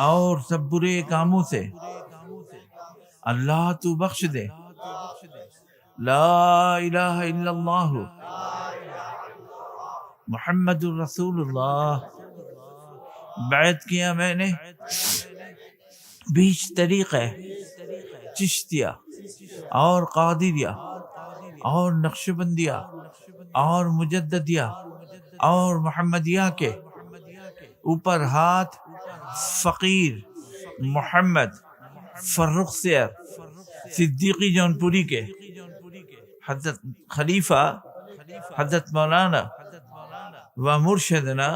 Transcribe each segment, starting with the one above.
और सब बुरे कामों से अल्लाह तू बख्श दे। ला इलाहा इल्लल्लाह मुहम्मदुर रसूलुल्लाह। बैत किया मैंने 20 तरीक़े चिश्तिया और कादिरिया और नक्शबंदिया और मुजद्ददिया और मोहम्मदिया के ऊपर हाथ फ़कीर मोहम्मद फर्रुख सैयद सिद्दीकी जौनपुरी के हज़रत खलीफा हज़रत मौलाना व मुर्शदना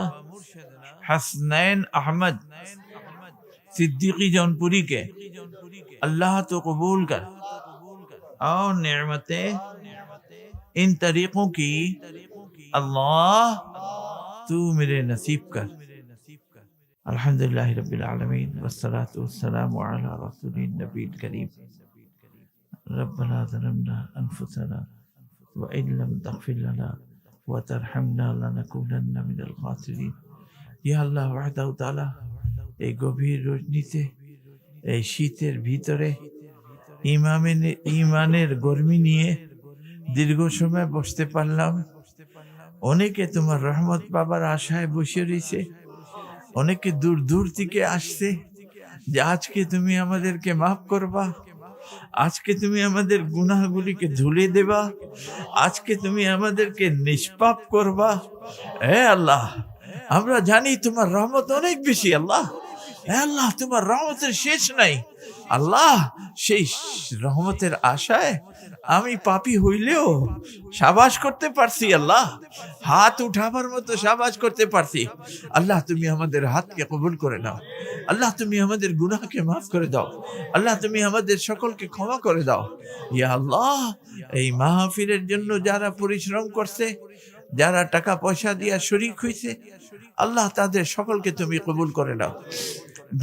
हसनैन अहमद सिद्दीकी जौनपुरी के अल्लाह तो कबूल कर और नेमतें इन तरीक़ों की अल्लाह तू मेरे नसीब कर। अल्हम्दुलिल्लाहि रब्बिल आलमीन वस्सलातु वस्सलामु अला रसूलिन नबील करीम। रब्बना ज़लमना अनफुसना व इन लम तग़फिर लना व तरहमना लनकुनन्ना मिनल खासिरीन। या আল্লাহ ওয়াহদাহু তাআলা এই গভীর রজনীতে এই শীতের ভিতরে ইমানের গরমি নিয়ে দীর্ঘ সময় বসতে পারলাম। অনেকে তোমার রহমত পাবার আশায় বসে রয়েছে, অনেকে দূর দূর থেকে আসছে যে আজকে তুমি আমাদেরকে মাফ করবা, আজকে তুমি আমাদের গুনাহগুলিকে ধুলে দেবা, আজকে তুমি আমাদেরকে নিষ্পাপ করবা। হে আল্লাহ, আমরা জানি তোমার রহমত অনেক বেশি। আল্লাহ, হে আল্লাহ, তোমার রহমতের শেষ নাই। আল্লাহ, সেই রহমতের আশায় আমি পাপী হইলেও শাবাশ করতে পারছি। আল্লাহ, হাত উঠাবার মতো শাবাশ করতে পারছি। আল্লাহ, তুমি আমাদের হাতকে কবুল করে নাও। আল্লাহ, তুমি আমাদের গুনাহকে মাফ করে দাও। আল্লাহ, তুমি আমাদের সকলকে ক্ষমা করে দাও। ইয়া আল্লাহ, এই মাহফিলের জন্য যারা পরিশ্রম করছে, যারা টাকা পয়সা দিয়া শরীক হয়েছে, আল্লাহ তাদের সকলকে তুমি কবুল করে নাও।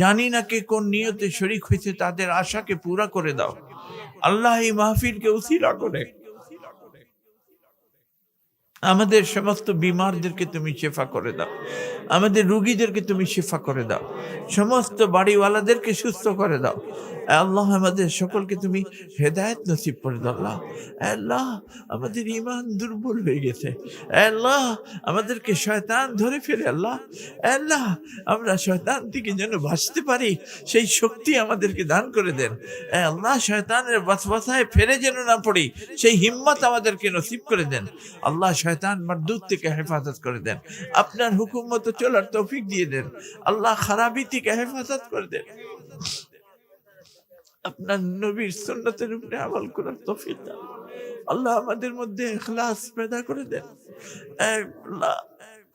জানি না কে কোন নিয়তে শরীক হয়েছে, তাদের আশাকে পুরা করে দাও। আল্লাহ, এই মাহফিলকে উসিলা করে আমাদের সমস্ত বিমারদেরকে তুমি শিফা করে দাও, আমাদের রোগীদেরকে তুমি শিফা করে দাও, সমস্ত বাড়িওয়ালাদেরকে সুস্থ করে দাও। আল্লাহ, আমাদের সকলকে তুমি হেদায়েত নসিব করে দাও। আল্লাহ, আল্লাহ, আমাদের ঈমান দুর্বল হয়ে গেছে। আল্লাহ, আমাদেরকে শয়তান ধরে ফেলে। আল্লাহ, আল্লাহ, আমরা শয়তান থেকে যেন বাঁচতে পারি সেই শক্তি আমাদেরকে দান করে দেন। আল্লাহ, শয়তানের ওয়াসওয়াসায় ফেরে যেন না পড়ি সেই হিম্মত আমাদেরকে নসিব করে দেন। আল্লাহ, শয়তান মারদুদ থেকে হেফাজত করে দেন। আপনার হুকুম মতো চলার তৌফিক দিয়ে দেন। আল্লাহ, খারাপি থেকে হেফাজত করে দেন। আপনার নবীর সুন্নতের উপরে আমল করার তৌফিক দান। আল্লাহ, আমাদের মধ্যে ইখলাস পয়দা করে দেন। আল্লাহ,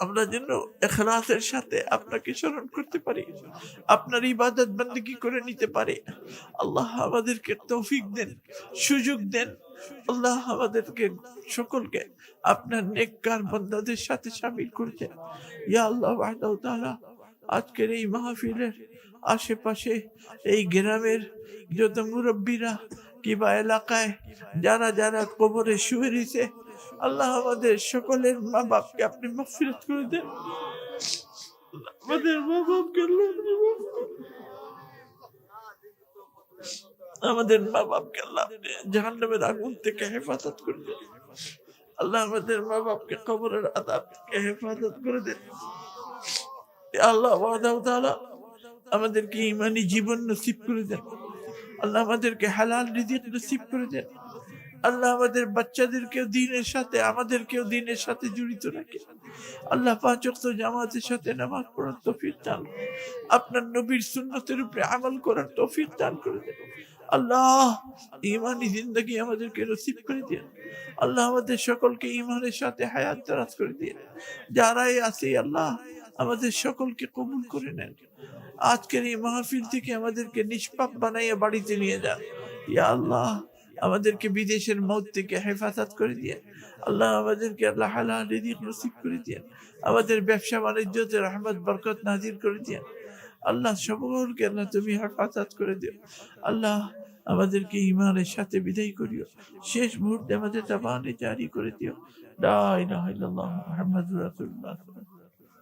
আমরা যেন ইখলাসের সাথে আপনাকে স্মরণ করতে পারি, আপনার ইবাদত বন্দেগী করে নিতে পারি। আল্লাহ, আমাদেরকে তৌফিক দেন, সুযোগ দেন। আল্লাহ, আমাদেরকে সকলকে আপনার নেককার বান্দাদের সাথে শামিল করে দেন। ইয়া আল্লাহ ওয়াহদাহু তাআলা, আজকের এই মাহফিলের আশেপাশে এই গ্রামের যত মুরব্বীরা কিবা এলাকায় যারা যারা কবরে শুয়ে রয়েছে, আল্লাহ, আমাদের সকলের মা বাপকে আপনি মাগফিরাত করে দেন। আমাদের মা বাপকে আমাদের মা বাপকে আল্লাহ জাহান্নামের আগুন থেকে হেফাজত করে দেন। আল্লাহ, আমাদের মা বাপকে কবরের আযাব থেকে হেফাজত করে দেন। আল্লাহ ওয়াহদাহু তাআলা আমাদেরকে ঈমানি জীবন নসিব করে দেন। আল্লাহ, আমাদেরকে হালাল রিজিক নসিব করে দেন। আল্লাহ, আমাদের বাচ্চাদেরকেও দ্বীনের সাথে আমাদেরকেও দ্বীনের সাথে জড়িত রাখে। আল্লাহ, 5 ওয়াক্ত জামাতের সাথে নামাজ পড়ার তৌফিক দান, আপনার নবীর সুন্নতের উপরে আমল করার তৌফিক দান করে দেন। আল্লাহ, ঈমানি জিন্দেগি আমাদেরকে নসিব করে দিন। আল্লাহ, আমাদের সকলকে ঈমানের সাথে হায়াত দারাজ করে দিন। যারাই আছে আল্লাহ, আমাদের সকলকে কবুল করে নেন। আজকের এই মাহফিল থেকে আমাদেরকে নিষ্পাপ বানাইয়া বাড়িতে নিয়ে যান। ইয়া আল্লাহ, আমাদেরকে বিদেশের মউত থেকে হেফাজত করে দিয়ে। আল্লাহ, আমাদেরকে আল্লাহ হালাল রিজিক নসিব করে দিয়ে। আমাদের ব্যবসা বাণিজ্যতে রহমত বরকত নাজির করে দিয়ে। আল্লাহ, সকলকে আল্লাহ তুমি হেফাজত করে দিও। আল্লাহ, আমাদেরকে ঈমানের সাথে বিদায় করিও। শেষ মুহূর্তে আমাদের জবানে জারি করে দিও লা ইলাহা ইল্লাল্লাহ মুহাম্মাদুর রাসূলুল্লাহ।